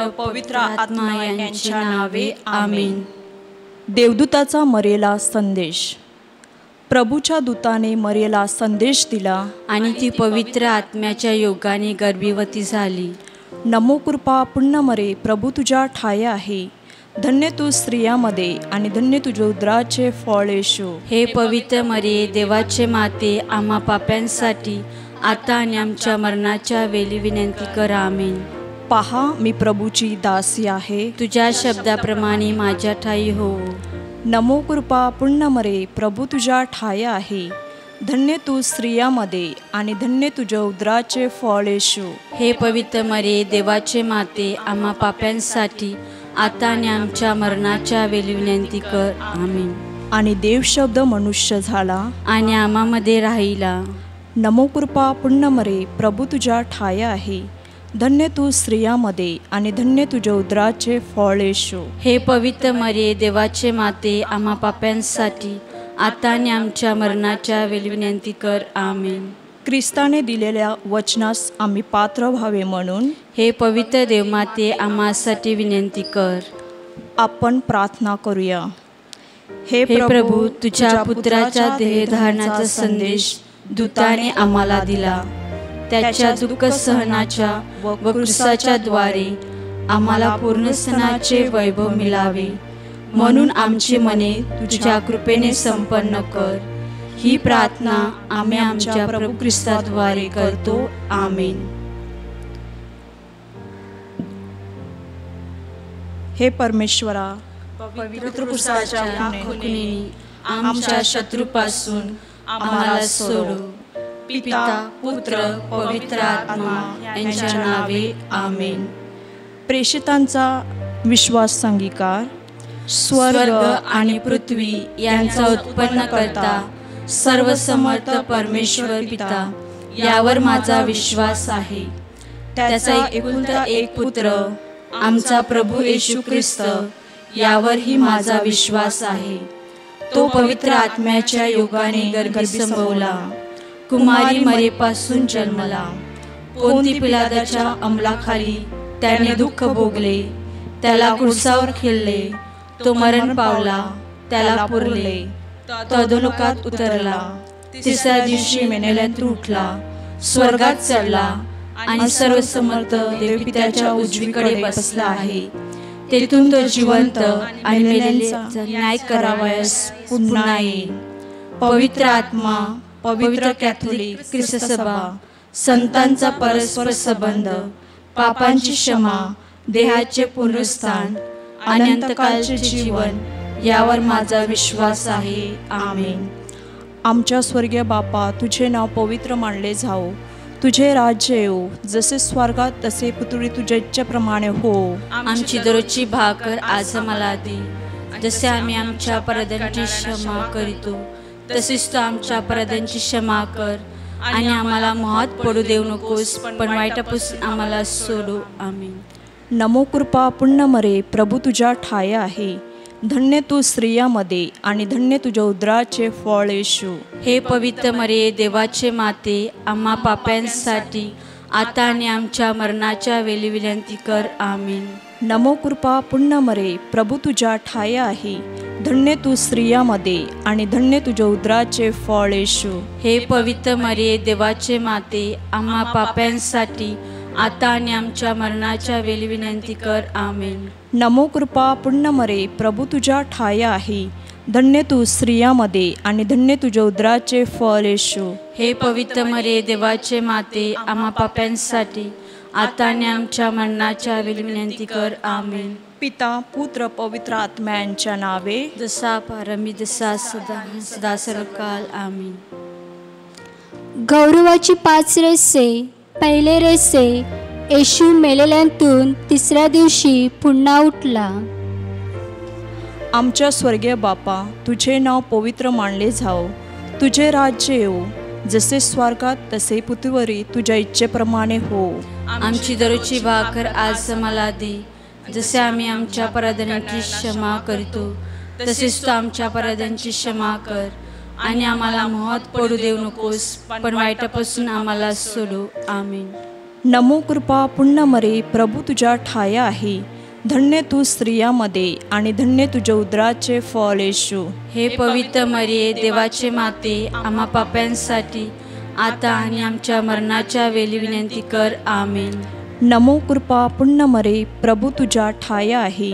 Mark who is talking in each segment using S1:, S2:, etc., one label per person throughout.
S1: पुत्र पवित्र आत्मा यांच्या नावे आमीन.
S2: देवदूताचा मरियेला संदेश. प्रभूच्या दूताने मरियेला संदेश दिला
S1: आणि ती पवित्र आत्म्याच्या योगाने गर्भवती झाली.
S2: नमो कृपा पुण्य मरे, प्रभू तुझ्या ठाई आहे. धन्य तू स्त्रियामध्ये आणि धन्य तुझ्या उदराचे फळ येशू.
S1: हे पवित्र मरिये, देवाचे माते, आम्हा पाप्यांसाठी आता आणि आमच्या मरणाच्या वेळी विनंती कर. आमीन.
S2: पहा, मी प्रभूची दासी आहे,
S1: तुझ्या शब्दाप्रमाणे माझ्या ठाई हो.
S2: नमो कृपा पुण्य मरे, प्रभू तुझ्या ठाई आहे. धन्य तू स्त्रियामध्ये आणि धन्य तुझ्या उदराचे फळ येशू.
S1: हे पवित्र मरिये, देवाचे माते, आम्हा पाप्यांसाठी आता आणि आमच्या मरणाच्या वेळी विनंती कर. आमीन.
S2: आणि देव शब्द मनुष्य झाला
S1: आणि आम्हामध्ये राहिला.
S2: नमो कृपा पुण्य मरे, प्रभू तुझ्या ठाई आहे. धन्य तू स्त्रियामध्ये आणि धन्य तुझ्या उदराचे फळ येशू.
S1: हे पवित्र मरिये, देवाचे माते, आम्हा पाप्यांसाठी आता आणि आमच्या मरणाच्या वेळी विनंती कर. आमीन.
S2: ख्रिस्ताने दिलेल्या वचनास आम्ही पात्र व्हावे म्हणून
S1: हे पवित्र देवमाते, आम्हासाठी विनंती कर.
S2: आपण प्रार्थना करूया.
S1: हे प्रभू, तुझ्या पुत्राच्या देहधारणाचा संदेश दूताने आम्हाला दिला. त्याच्या दुःख सहनाच्या व क्रूसाच्या द्वारे आम्हाला पूर्ण सणाचे वैभव मिळावे, म्हणून आमची मने तुझ्या कृपेने संपन्न कर. ही प्रार्थना आम्ही आमच्या प्रभू ख्रिस्ताद्वारे करतो. आमीन.
S2: हे परमेश्वरा,
S1: पवित्र पुरुषाच्या खुणेने आमच्या शत्रूपासून आम्हाला सोडू. पिता, पुत्र, पवित्र आत्मा यांच्या नावे आमीन.
S2: प्रेषितांचा विश्वास अंगीकार.
S1: स्वर्ग आणि पृथ्वी यांचा उत्पन्न करता सर्वसमर्थ परमेश्वर पिता, यावर माझा विश्वास आहे. त्याचा एकुलता एक पुत्र आमचा प्रभू येशू ख्रिस्त, यावरही माझा विश्वास आहे. तो पवित्र आत्म्याच्या योगाने गर्भी संभवला, कुमारी मरेपासून जन्मला. पोंती पिलादाच्या अंमलाखाली त्याने दुःख भोगले, त्याला क्रूसावर खिळले, तो मरण पावला, त्याला पुरले, तो अधोलोकात उतरला, तिसऱ्या दिवशी मेलेल्यातून उठला, स्वर्गात चढला आणि सर्वसमर्थ देवपित्याच्या उजवीकडे बसला आहे. तेथून तो जिवंत आणि मेलेल्यांचा न्याय करावयास पुन्हा येईल. पवित्र आत्मा, पवित्र कॅथोलिक ख्रिस्त सभा, संतांचा परस्पर संबंध, पापांची क्षमा, देहाचे पुनरुत्थान, अनंतकालचे जीवन, यावर माझा विश्वास आहे. आमीन.
S2: आमच्या स्वर्गीय बापा, तुझे नाव पवित्र मानले जाओ. तुझे राज्य येऊ, जसे स्वर्गात तसे पृथ्वी तुझ्या इच्छेप्रमाणे हो.
S1: आमची दररोजची भाकर आज मला दे, जसे आम्ही आमच्या अपराधांची क्षमा करीतो, तसेच तू आमच्या अपराधांची क्षमा कर. आणि आम्हाला मोहात पडू देऊ नकोस, पण वाईटापासून आम्हाला सोडू. आमीन.
S2: नमो कृपा पुण्य मरे, प्रभू तुझ्या ठाई आहे. धन्य तू स्त्रियामध्ये आणि धन्य तुझ्या उदराचे फळ येशू.
S1: हे पवित्र मरिये, देवाचे माते, आम्हा पाप्यांसाठी आता आणि आमच्या मरणाच्या वेळी विनंती कर. आमीन.
S2: नमो कृपा पुण्य मरे, प्रभू तुझ्या ठाई आहे. धन्य तू स्त्रियामध्ये आणि धन्य तुझ्या उदराचे फळ येशू.
S1: हे पवित्र मरिये, देवाचे माते, आम्हा पाप्यांसाठी आता आणि आमच्या मरणाच्या वेळी विनंती कर. आमीन.
S2: नमो कृपा पुण्य मरे, प्रभू तुझ्या ठाई आहे. धन्य तू स्त्रियामध्ये आणि धन्य तुझ्या उदराचे फळ येशू.
S1: हे पवित्र मरिये, देवाचे माते, आम्हा पाप्यांसाठी आता आणि आमच्या मरणाच्या वेळी विनंती कर. आमीन.
S2: पिता, पुत्र, पवित्र आत्मा यांच्या नावे,
S1: जसा प्रारंभी तसा सदा सर्वकाल. आमीन.
S3: गौरवाची 5 रहस्य. पहिले रहस्य, येशू मेलेल्यांतून तिसऱ्या दिवशी पुन्हा उठला.
S2: आमच्या स्वर्गीय बापा, तुझे नाव पवित्र मानले जाओ. तुझे राज्य येऊ, जसे स्वर्गात तसे पृथ्वीवर तुझ्या इच्छेप्रमाणे हो.
S1: आमची दररोजची भाकर आज मला दे, जसे आम्ही आमच्या अपराधांची क्षमा करतो, तसेच तू आमच्या अपराधांची क्षमा कर. आणि आम्हाला मोहात पडू देऊ नकोस, पण वाईटापासून आम्हाला सोडू. आमीन.
S2: नमो कृपा पुण्यमरे, प्रभू तुझ्या ठाया आहे. धन्य तू स्त्रियामध्ये आणि धन्य तुझ्या उदराचे फळ येशू.
S1: हे पवित्र मरिये, देवाचे माते, आम्हा पाप्यांसाठी आता आणि आमच्या मरणाच्या वेळी विनंती कर. आमेन.
S2: नमो कृपा पुण्यमरे, प्रभू तुझ्या ठाया आहे.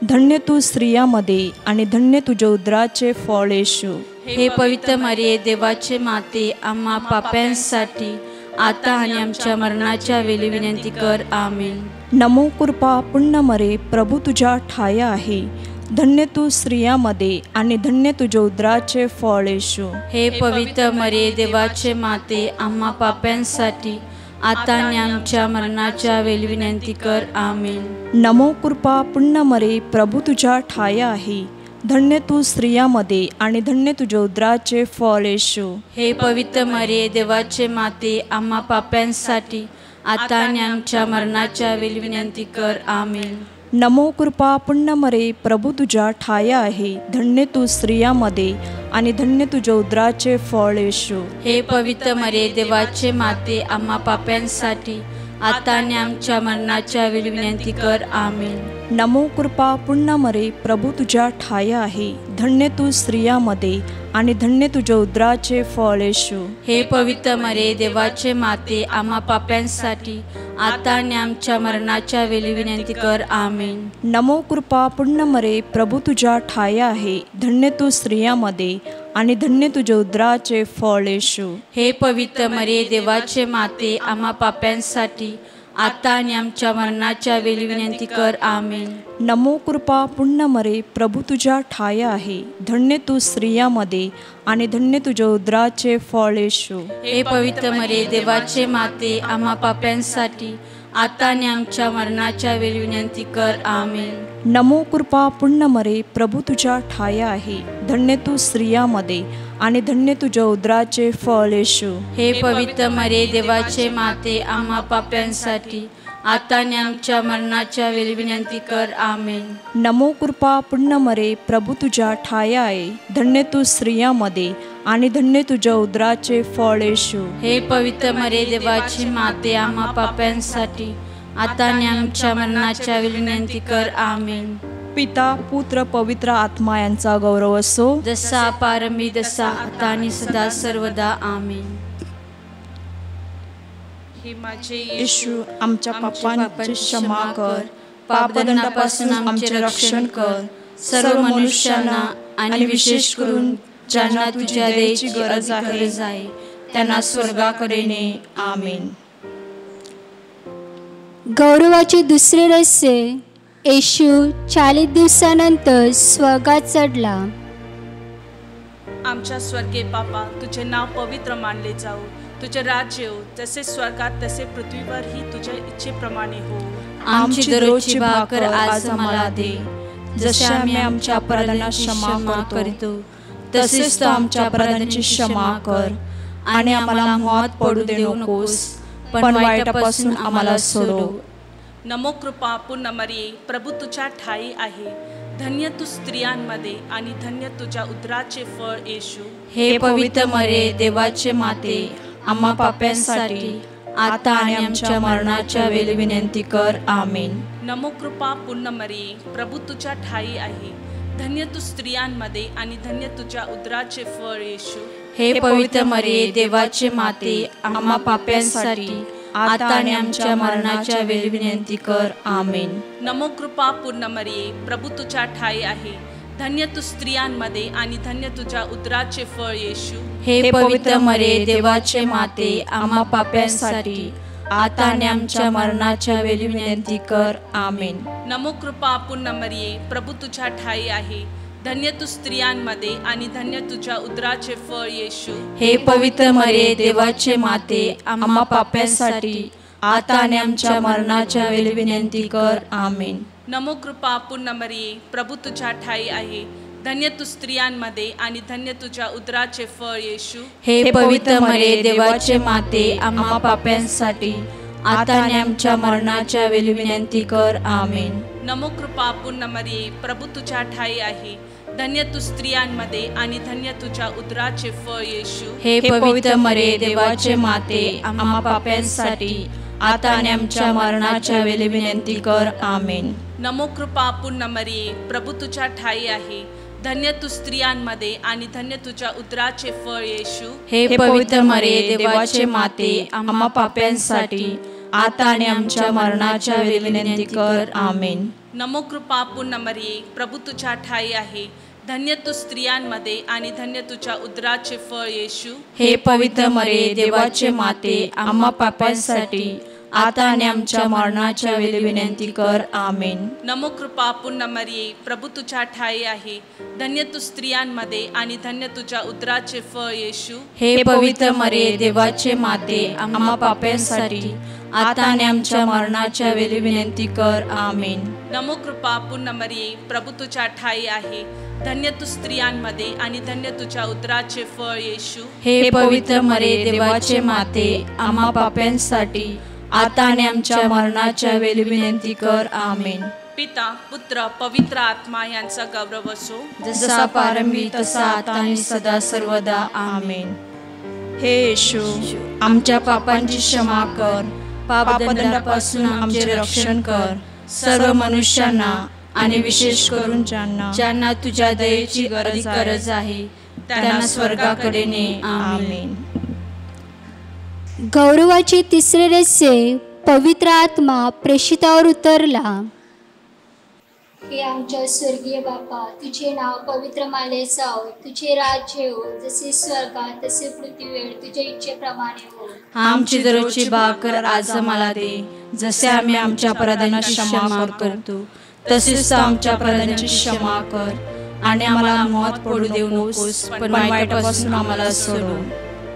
S2: धन्य तू स्त्रियामध्ये आणि धन्य तुझ्या उदराचे फळ येशू.
S1: हे पवित्र मरिये, देवाचे माते, आम्हा पाप्यांसाठी आता आणि आमच्या मरणाच्या वेळी विनंती कर. आमेन.
S2: नमो कृपा पुण्यमरे, प्रभू तुझ्या ठाया आहे. धन्य तू स्त्रियामध्ये आणि धन्य तुझ्या उदराचे फळ येशू.
S1: हे पवित्र मरिये, देवाचे माते, आम्हा पाप्यांसाठी आता आणि आमच्या मरणाच्या वेळी विनंती कर. आमेन.
S2: नमो कृपा पुण्यमरे, प्रभू तुझ्या ठाया आहे. धन्य तू स्त्रियामध्ये आणि धन्य तुझ्या उदराचे फळ येशू.
S1: हे पवित्र मरिये, देवाचे माते, आम्हा पाप्यांसाठी आता आणि आमच्या मरणाच्या वेळी विनंती कर. आमेन.
S2: नमो कृपा पुण्यमरे, प्रभू तुझ्या ठाया आहे. धन्य तू स्त्रियामध्ये आणि धन्य तुझ्या उदराचे फळ येशू.
S1: हे पवित्र मरिये, देवाचे माते, आम्हा पाप्यांसाठी आता आणि आमच्या मरणाच्या वेळी विनंती कर. आमेन.
S2: नमो कृपा पुण्यमरे, प्रभू तुझ्या ठाया आहे. धन्य तू स्त्रियामध्ये आणि धन्य तुझ्या उदराचे फळ येशू.
S1: हे पवित्र मरिये, देवाचे माते, आम्हा पाप्यांसाठी आता आणि आमच्या मरणाच्या वेळी विनंती कर. आमेन.
S2: नमो कृपा पुण्यमरे, प्रभू तुझ्या ठाया आहे. धन्य तू स्त्रियामध्ये आणि धन्य तुझ्या उदराचे फळ येशू.
S1: हे पवित्र मरिये, देवाचे माते, आम्हा पाप्यांसाठी आता आणि आमच्या मरणाच्या वेळी विनंती कर. आमेन.
S2: नमो कृपा पुण्यमरे, प्रभू तुझ्या ठाया आहे. धन्य तू स्त्रियामध्ये आणि धन्य तुझ्या उदराचे फळ येशू.
S1: हे पवित्र मरिये, देवाचे माते, आम्हा पाप्यांसाठी आता आणि आमच्या मरणाच्या वेळी विनंती कर. आमेन.
S2: नमो कृपा पुण्यमरे, प्रभू तुझ्या ठाया आहे. धन्य तू स्त्रियामध्ये आणि धन्य तुझ्या उदराचे फळ येशू.
S1: हे पवित्र मरिये, देवाचे माते, आम्हा पाप्यांसाठी आता आणि आमच्या मरणाच्या वेळी विनंती कर. आमेन.
S2: नमो कृपा पुण्यमरे, प्रभू तुझ्या ठाया आहे. धन्य तू स्त्रियामध्ये आणि धन्य तुझ्या उदराचे फळ येशू.
S1: हे पवित्र मरिये, देवाची माते, आम्हा पाप्यांसाठी आता आणि आमच्या मरणाच्या वेळी विनंती कर. आमेन.
S2: पिता, पुत्र, पवित्र आत्मा यांचा गौरव असो.
S1: जसा पारंबी तसा आता आणि सदा सर्वदा. आमेन.
S2: हे माझे येशू, आमच्या पापांची क्षमा कर. पापदंडापासून आमचे रक्षण कर. सर्व मनुष्यांना आणि विशेष करून ज्यांना तुझ्या दयेची गरज आहे त्यांना स्वर्गाकडे ने. आमेन.
S3: गौरवाचे दुसरे रहस्य. येशू 40 दिवसानंतर स्वर्गात चढला.
S4: आमच्या स्वर्गीय बापा, तुझे नाव पवित्र मानले जाऊ. तुझे राज्य हो, जसे स्वर्गात तसे पृथ्वीवरही तुझ्या इच्छेप्रमाणे हो.
S1: आमची दररोजची भाकर आज आम्हाला दे. जसे आम्ही आमच्या अपराधांना क्षमा करतो तसेच तू आमच्या अपराधांची क्षमा कर. आणि आम्हाला मोहात पडू देऊ नकोस, पण वाईटापासून आम्हाला सोडव.
S4: नमो कृपा पुण्यमरिये, प्रभू तुझ्या ठाई आहे. धन्य तू स्त्रियांमध्ये आणि धन्य तुझ्या उदराचे फळ येशू.
S1: हे पवित्र मरिये, देवाचे माते, आम्हा पाप्यांसाठी आता आणि आमच्या मरणाच्या वेळी विनंती कर. आमेन.
S4: नमो कृपा पुण्यमरिये, प्रभू तुझ्या ठाई आहे. धन्य तू स्त्रियांमध्ये आणि धन्य तुझ्या उदराचे फळ येशू.
S1: हे पवित्र मरिये, देवाचे माते, आम्हा पाप्यांसाठी आता आणि आमच्या मरणाच्या वेळी विनंती कर. आमेन.
S4: नमो कृपा पुण्यमरिये, प्रभू तुझ्या ठाई आहे. धन्य तू स्त्रियांमध्ये आणि धन्य तुझ्या उदराचे फळ येशू.
S1: हे पवित्र मरिये, देवाचे माते, आम्हा पाप्यांसाठी आता आणि आमच्या मरणाच्या वेळी विनंती कर. आमेन.
S4: नमो कृपा पुण्यमरिये, प्रभू तुझ्या ठाई आहे. धन्य तू स्त्रियांमध्ये आणि धन्य तुझ्या उदराचे फळ येशू.
S1: हे पवित्र मरिये, देवाचे माते, आम्हा पाप्यांसाठी आता आणि आमच्या मरणाच्या वेळी विनंती कर. आमेन.
S4: नमो कृपा पुण्यमरिये, प्रभू तुझ्या ठाई आहे. धन्य तू स्त्रियांमध्ये आणि धन्य तुझ्या उदराचे फळ येशू.
S1: हे पवित्र मरिये, देवाचे माते, आम्हा पाप्यांसाठी आता आणि आमच्या मरणाच्या वेळी विनंती कर. आमेन.
S4: नमो कृपा पुण्यमरिये, प्रभू तुझ्या ठाई आहे. धन्य तू स्त्रियांमध्ये आणि धन्य तुझ्या उदराचे फळ येशू.
S1: हे पवित्र मरिये, देवाचे माते, आम्हा पाप्यांसाठी
S2: आता आणि आमच्या मरणाच्या वेळी विनंती कर. आमेन.
S4: नमो कृपा पूर्ण मरिये, प्रभू तुझ्या ठाई आहे. धन्य तू स्त्रियांमध्ये आणि धन्य तुझ्या उदराचे फळ येशू.
S2: हे पवित्र मरिये, देवाचे माते, आम्हा पाप्यांसाठी आता आणि आमच्या मरणाच्या वेळी विनंती कर. आमेन.
S4: नमो कृपा पूर्ण मरिये, प्रभू तुझ्या ठाई आहे. धन्य तू स्त्रियांमध्ये आणि धन्य तुझ्या उदराचे फळ येशू.
S2: हे पवित्र मरिये, देवाचे माते, आम्हा पाप्यांसाठी आता आणि आमच्या मरणाच्या वेळी विनंती कर. आमेन.
S4: नमो कृपा पूर्ण मरिये, प्रभू तुझ्या ठाई आहे. धन्य तू स्त्रियांमध्ये आणि धन्य तुझ्या उदराचे फळ येशू.
S2: हे पवित्र मरिये, देवाचे माते, आम्हा पाप्यांसाठी आता आणि आमच्या मरणाच्या वेळी विनंती कर. आमेन.
S4: नमो कृपा पूर्ण मरिये, प्रभू तुझ्या ठाई आहे. धन्य तू स्त्रियांमध्ये आणि धन्य तुझ्या उदराचे फळ येशू.
S2: हे पवित्र मरिये, देवाचे माते, आम्हा पाप्यांसाठी आता आणि आमच्या मरणाच्या वेळी विनंती कर. आमेन.
S4: पिता, पुत्र, पवित्र आत्मा यांचा गौरव असो,
S2: जसा प्रारंभी तसा आता आणि सदा सर्वदा. आमेन. हे येशू, आमच्या पापांची क्षमा कर, पापदंडापासून आमचे रक्षण कर. सर्व मनुष्यांना आणि विशेष करून ज्यांना तुझ्या दयेची गरज आहे त्यांना स्वर्गाकडे ने. आमेन.
S3: गौरवाचे तिसरे रहस्य, पवित्र आत्मा प्रेषितावर उतरला. हे आमच्या स्वर्गीय बापा, तुझे नाव पवित्र मानले जाओ, तुझे राज्य हो, जसे स्वर्गात तसे पृथ्वीवर तुझ्या इच्छेप्रमाणे हो.
S2: आमची दररोजची भाकर आज आम्हाला दे, जसे आम्ही आमच्या अपराधांची क्षमा करतो तसेच आमच्या अपराधांची क्षमा कर, आणि आम्हाला मोहात पडू देऊ नकोस, पण वाईटापासून आम्हाला सोडव.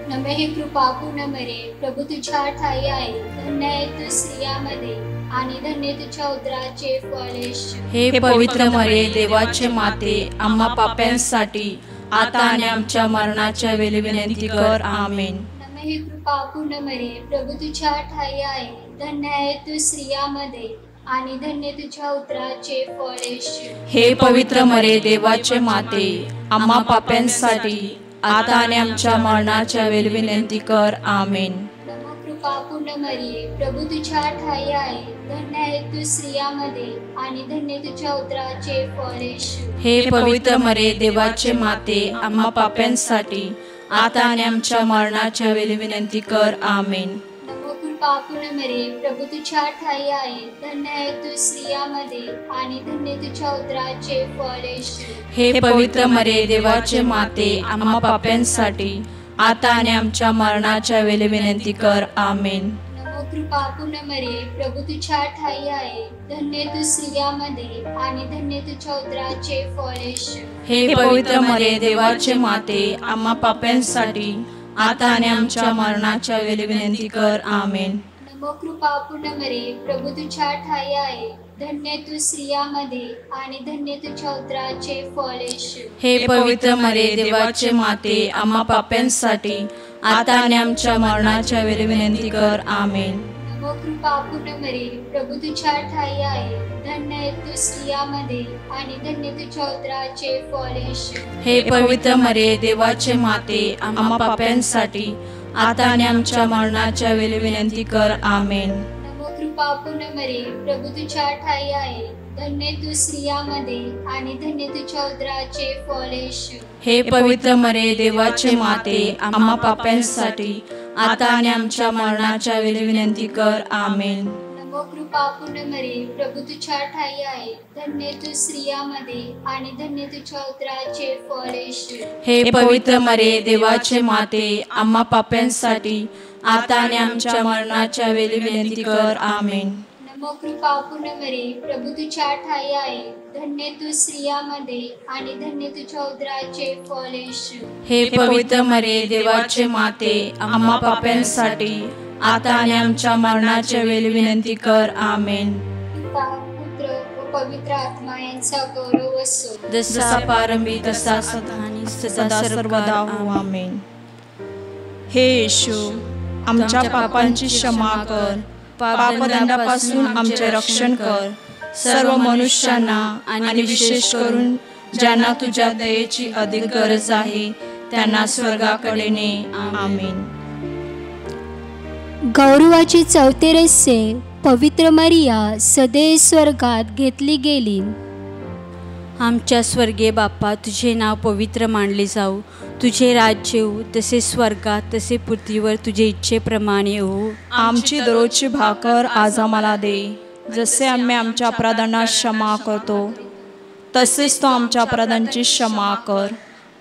S3: नमे हे कृपा पूर्ण मरिये, प्रभू तुझ्या ठाई आहे. धन्य आहे तू स्त्रियांमध्ये आणि धन्य तुझ्या उदराचे फळ येशू.
S2: हे पवित्र मरिये, देवाचे माते, आम्हा पाप्यांसाठी आता आणि आमच्या मरणाच्या वेळी विनंती कर. आमेन.
S3: नमे हे कृपा पूर्ण मरिये, प्रभू तुझ्या ठाई आहे. धन्य आहे तू स्त्रियांमध्ये आणि धन्य तुझ्या उदराचे फळ येशू.
S2: हे पवित्र मरिये, देवाचे माते, आम्हा पाप्यांसाठी आता आणि आमच्या मरणाच्या वेळी विनंती कर. आमेन.
S3: नमो कृपा पूर्ण मरिये, प्रभू तुझ्या ठाई आहे. धन्य आहे तू स्त्रियांमध्ये आणि धन्य तुझ्या उदराचे फळ येशू.
S2: हे पवित्र मरिये, देवाचे माते, आम्हा पाप्यांसाठी आता आणि आमच्या मरणाच्या वेळी विनंती कर. आमेन.
S3: नमो कृपा पूर्ण मरिये, प्रभू तुझ्या ठाई आहे. धन्य आहे तू स्त्रियांमध्ये आणि धन्य तुझ्या उदराचे फळ येशू.
S2: हे पवित्र मरिये, देवाचे माते, आम्हा पाप्यांसाठी आता आणि आमच्या मरणाच्या वेळी विनंती कर. आमेन.
S3: नमो कृपा पूर्ण मरिये, प्रभू तुझ्या ठाई आहे. धन्य तू स्त्रियांमध्ये आणि धन्य तुझ्या उदराचे फळ येशू.
S2: हे पवित्र मरिये, देवाचे माते, आम्हा पाप्यांसाठी आता आणि आमच्या मरणाच्या वेळी विनंती कर. आमेन.
S3: नमो कृपा पूर्ण मरिये, प्रभू तुझ्या ठाई आहे. धन्य तू स्त्रियांमध्ये आणि धन्य तुझ्या उदराचे फळ येशू.
S2: हे पवित्र मरिये, देवाचे माते, आम्हा पाप्यांसाठी आता आणि आमच्या मरणाच्या वेळी विनंती कर. आमेन.
S3: नमो कृपा पूर्ण मरिये, प्रभू तुझ्या ठाई आहे. धन्य तू स्त्रियांमध्ये आणि धन्य तुझ्या उदराचे फळ येशू.
S2: हे पवित्र मरिये, देवाचे माते, आम्हा पाप्यांसाठी आता आणि आमच्या मरणाच्या वेळी विनंती कर. आमेन.
S3: नमो कृपा पूर्ण मरिये, प्रभू तुझ्या ठाई आहे. धन्य तू स्त्रियांमध्ये आणि धन्य तुझ्या उदराचे फळ येशू.
S2: हे पवित्र मरिये, देवाचे माते, आम्हा पाप्यांसाठी आता आणि आमच्या मरणाच्या वेळी विनंती कर. आमेन.
S3: नमो कृपा पूर्ण मरिये, प्रभू तुझ्या ठाई आहे. धन्य तू स्त्रियांमध्ये आणि धन्य तुझ्या उदराचे फळ येशू.
S2: हे पवित्र मरिये, देवाचे माते, आम्हा पाप्यांसाठी आता आणि आमच्या मरणाच्या वेळी विनंती कर. आमेन.
S3: नमो कृपा पूर्ण मरिये, प्रभू तुझ्या ठाई आहे. धन्य तू स्त्रियांमध्ये आणि धन्य तुझ्या उदराचे फळ येशू.
S2: हे पवित्र मरिये, देवाचे माते, आम्हा पाप्यांसाठी आता आणि आमच्या मरणाच्या वेळी विनंती कर. आमेन.
S3: पिता, पुत्र व पवित्र आत्मा यांचा गौरव असो,
S2: जसा प्रारंभी तसा सदा आणि सदा सर्वदा. आमेन.
S1: हे येशू, आमच्या पापांची क्षमा कर, पापदंडापासून आमचे रक्षण कर. सर्व मनुष्यांना आणि विशेष करून ज्यांना तुझ्या दयेची अधिक गरज आहे त्यांना स्वर्गाकडे ने. आमेन.
S3: गौरवाचे चौथे रहस्य, पवित्र मरिया सदैव स्वर्गात घेतली गेली.
S1: आमच्या स्वर्गीय बाप्पा, तुझे नाव पवित्र मानले जाऊ. तुझे राज्य येऊ, तसे स्वर्गात तसे पृथ्वीवर तुझे इच्छेप्रमाणे हो.
S2: आमची दररोजची भाकर आज आम्हाला दे, जसे आम्ही आमच्या अपराधांना क्षमा करतो, तसेच तो आमच्या अपराधांची क्षमा कर.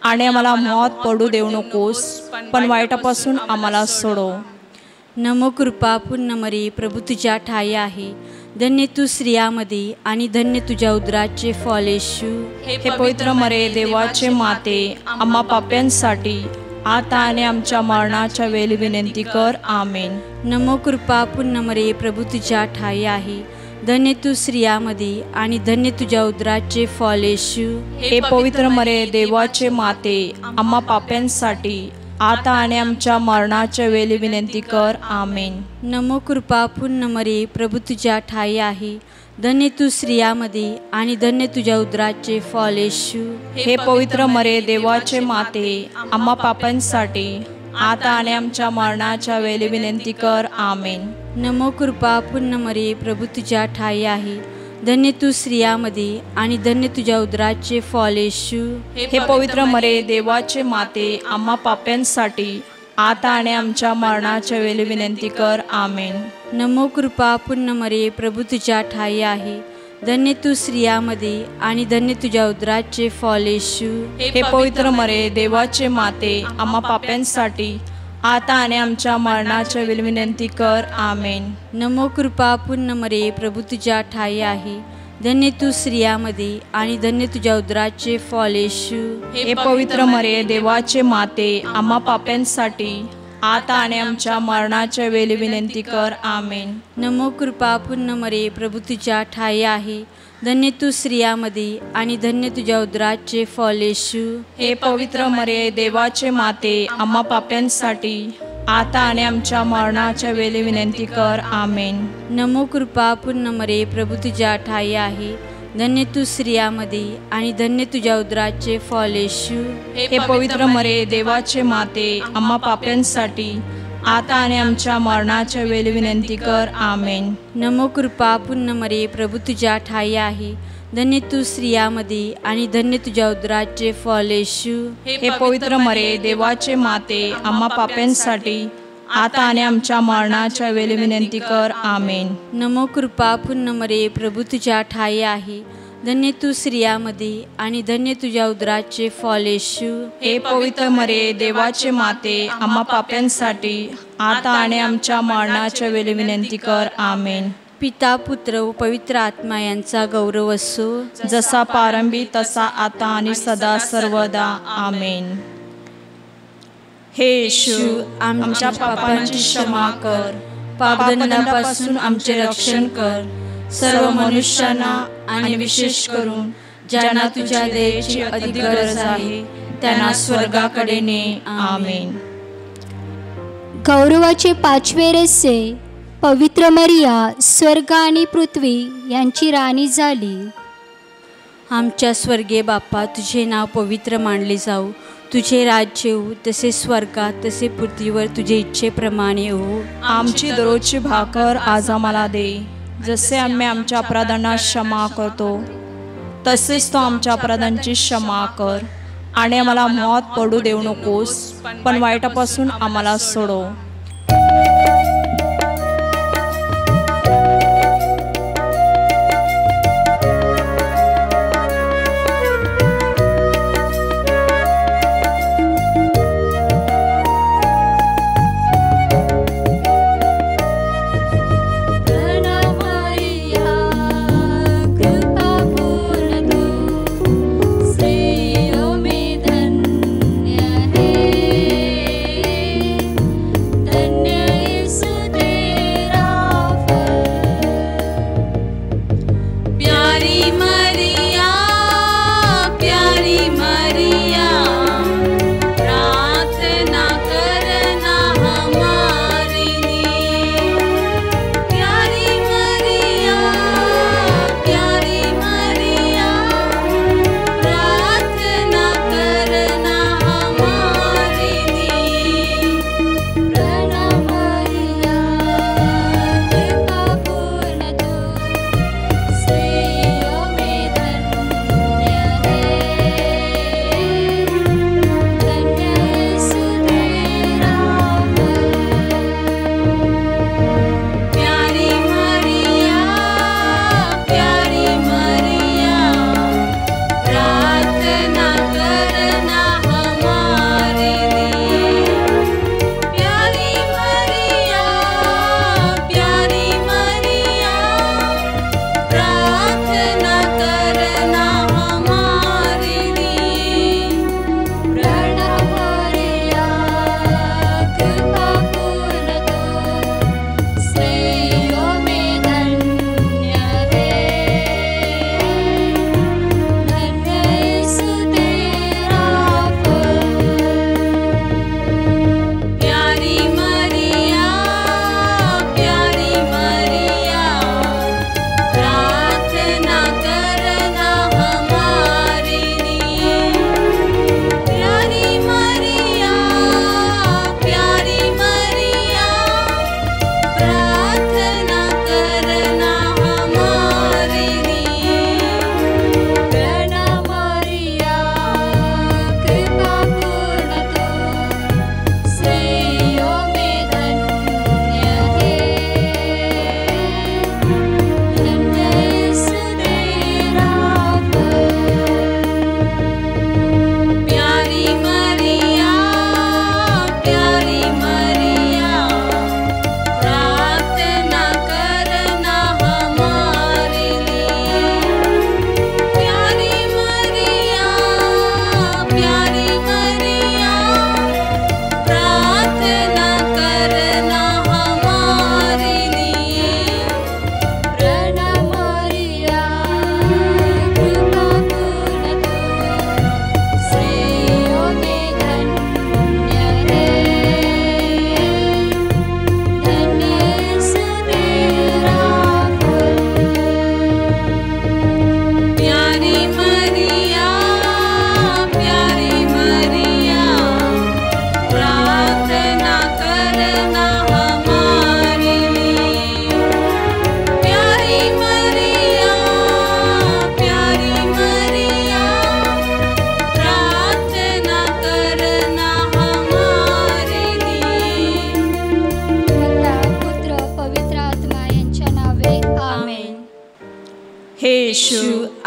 S2: आणि आम्हाला मोहात पडू देऊ नकोस, पण वाईटापासून आम्हाला सोडव.
S1: नमो कृपा पूर्ण मरिये, प्रभू तुझ्या ठाई आहे. धन्य तू स्त्रियामध्ये आणि धन्य तुझ्या उदराचे फळ येशू.
S2: हे पवित्र मरिये, देवाचे माते, आम्हा पाप्यांसाठी आता आणि आमच्या मरणाच्या वेळी विनंती कर. आमेन.
S1: नमो कृपा पूर्ण मरिये, प्रभू तुझ्या ठाई आहे. धन्य तू स्त्रियामध्ये आणि धन्य तुझ्या उदराचे फळ येशू.
S2: हे पवित्र मरिये, देवाचे माते, आम्हा पाप्यांसाठी आता आणि आमच्या मरणाच्या वेळी विनंती कर. आमेन.
S1: नमो कृपा पूर्ण मरिये, प्रभू तुझ्या ठाई आहे. धन्य तू स्त्रियामध्ये आणि धन्य तुझ्या उदराचे फळ येशू.
S2: हे पवित्र मरिये, देवाचे माते, आम्हा पाप्यांसाठी आता आणि आमच्या मरणाच्या वेळी विनंती कर. आमेन.
S1: नमो कृपा पूर्ण मरिये, प्रभू तुझ्या ठाई आहे. धन्य तू स्त्रियामध्ये आणि धन्य तुझ्या उदराचे फळ येशू.
S2: हे पवित्र मरिये, देवाचे माते, आम्हा पाप्यांसाठी आता आणि आमच्या मरणाच्या वेळी विनंती कर. आमेन.
S1: नमो कृपा पूर्ण मरिये, प्रभू तुझ्या ठाई आहे. धन्य तू स्त्रियामध्ये आणि धन्य तुझ्या उदराचे फळ येशू.
S2: हे पवित्र मरिये, देवाचे माते, आम्हा पाप्यांसाठी आता आणि आमच्या मरणाच्या वेळी विनंती कर. आमेन.
S1: नमो कृपा पूर्ण मरिये, प्रभू तुझ्या ठाई आहे. धन्य तू स्त्रियामध्ये आणि धन्य तुझ्या उदराचे फळ येशू.
S2: हे पवित्र मरिये, देवाचे माते, आम्हा पाप्यांसाठी आता आणि आमच्या मरणाच्या वेळी विनंती कर. आमेन.
S1: नमो कृपा पूर्ण मरिये, प्रभू तुझ्या ठाई आहे. धन्य तू स्त्रियामध्ये आणि धन्य तुझ्या उदराचे फळ येशू.
S2: हे पवित्र मरिये, देवाचे माते, आम्हा पाप्यांसाठी आता आणि आमच्या मरणाच्या वेळी विनंती कर. आमेन.
S1: नमो कृपा पूर्ण मरिये, प्रभू तुझ्या ठाई आहे. धन्य तू स्त्रियामध्ये आणि धन्य तुझ्या उदराचे फळ येशू.
S2: हे पवित्र मरिये, देवाचे माते, आम्हा पाप्यांसाठी आता आणि आमच्या मरणाच्या वेळी विनंती कर. आमेन.
S1: नमो कृपा पूर्ण मरिये, प्रभू तुझ्या ठाई आहे. धन्य तू स्त्रियामध्ये आणि धन्य तुझ्या उदराचे फळ येशू.
S2: हे पवित्र मरिये, देवाचे माते, आम्हा पाप्यांसाठी आता आणि आमच्या मरणाच्या वेळी विनंती कर. आमेन.
S1: नमो कृपा पूर्ण मरिये, प्रभू तुझ्या ठाई आहे. धन्य तू स्त्रियामध्ये आणि धन्य तुझ्या उदराचे फळ येशू.
S2: हे पवित्र मरिये, देवाचे माते, आम्हा पाप्यांसाठी आता आणि आमच्या मरणाच्या वेळी विनंती कर. आमेन.
S1: पिता, पुत्र व पवित्र आत्मा यांचा गौरव असो,
S2: जसा प्रारंभी तसा आता आणि सदा सर्वदा. आमेन. हे येशू, आमच्या पापांची क्षमा कर, पापदंडापासून आमचे रक्षण कर. सर्व मनुष्यांना आणि विशेष करून ज्यांना तुझ्या दयेची अधिक गरज आहे त्यांना स्वर्गाकडे ने. आमेन.
S3: गौरवाचे पाचवे रहस्य, पवित्र मरिया स्वर्ग आणि पृथ्वी यांची राणी झाली.
S1: आमच्या स्वर्गीय बाप्पा, तुझे नाव पवित्र मानले जाऊ. तुझे राज्य येऊ, तसे स्वर्गात तसे पृथ्वीवर तुझे इच्छेप्रमाणे हो.
S2: आमची दररोजची भाकर आज आम्हाला दे, जसे आम्ही आमच्या अपराधांना क्षमा करतो, तसेच तो आमच्या अपराधांची क्षमा कर. आणि आम्हाला मोहात पडू देऊ नकोस, पण वाईटापासून आम्हाला सोडव.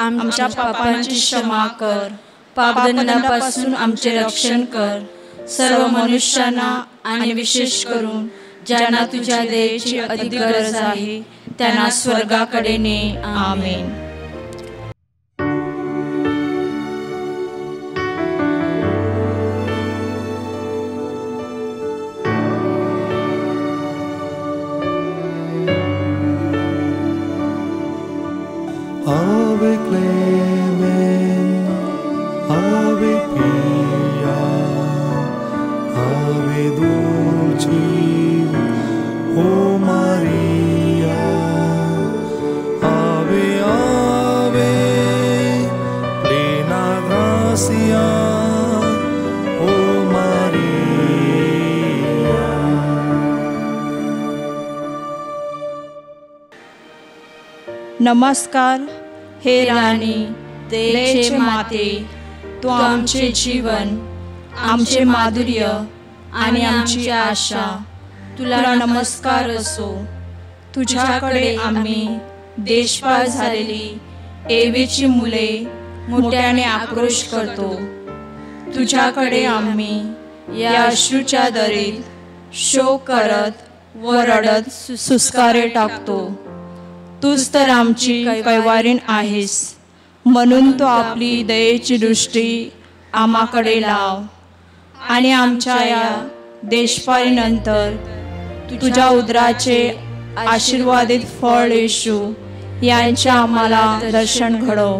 S2: आमच्या पापांची क्षमा कर, पापदंडापासून आमचे रक्षण कर, सर्व मनुष्यांना आणि विशेष करून ज्यांना तुझ्या दयेची अधिक गरज आहे त्यांना स्वर्गाकडे ने. आमेन.
S5: Ave Clement, Ave Pia, Ave Dulcis, O Maria, Ave Ave, plena gracia, O Maria.
S2: नमस्कार हे राणी, दयेचे माते, तू आमचे जीवन, आमचे माधुर्य आणि आमची आशा. तुला नमस्कार असो. तुझ्याकडे आम्ही देशपाल झालेली एवीची मुले मोठ्याने आक्रोश करतो. तुझ्याकडे आम्ही या अश्रूच्या दरीत शोक करत व रडत सुस्कारे टाकतो. तूच तर आमची कैवारीण आहेस, म्हणून तू आपली दयेची दृष्टी आम्हाकडे लाव आणि आमच्या या देशपालीनंतर तुझ्या उदराचे आशीर्वादित फळ येशू यांचे आम्हाला दर्शन घडव.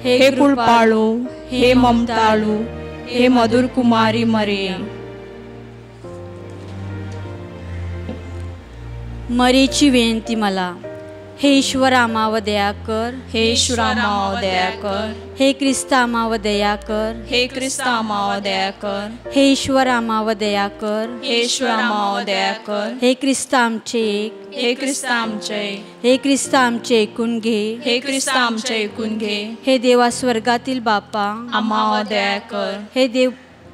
S2: हे कृपाळू, हे ममताळू, हे मधुर कुमारी मरियम.
S1: मरीची विनंती मला. हे ईश्वर आम्हावर दया कर,
S2: हे ईश्वर आम्हावर दया कर,
S1: हे ख्रिस्त आम्हावर दया कर,
S2: हे ख्रिस्त आम्हावर दया कर,
S1: हे ईश्वर आम्हावर दया कर,
S2: हे ईश्वर आम्हावर दया कर,
S1: हे ख्रिस्त आमचे एक,
S2: हे ख्रिस्त आमचे,
S1: हे ख्रिस्त आमचे ऐकून घे,
S2: हे ख्रिस्त आमचे ऐकून घे.
S1: हे देवा स्वर्गातील बापा
S2: आम्हावर दया कर,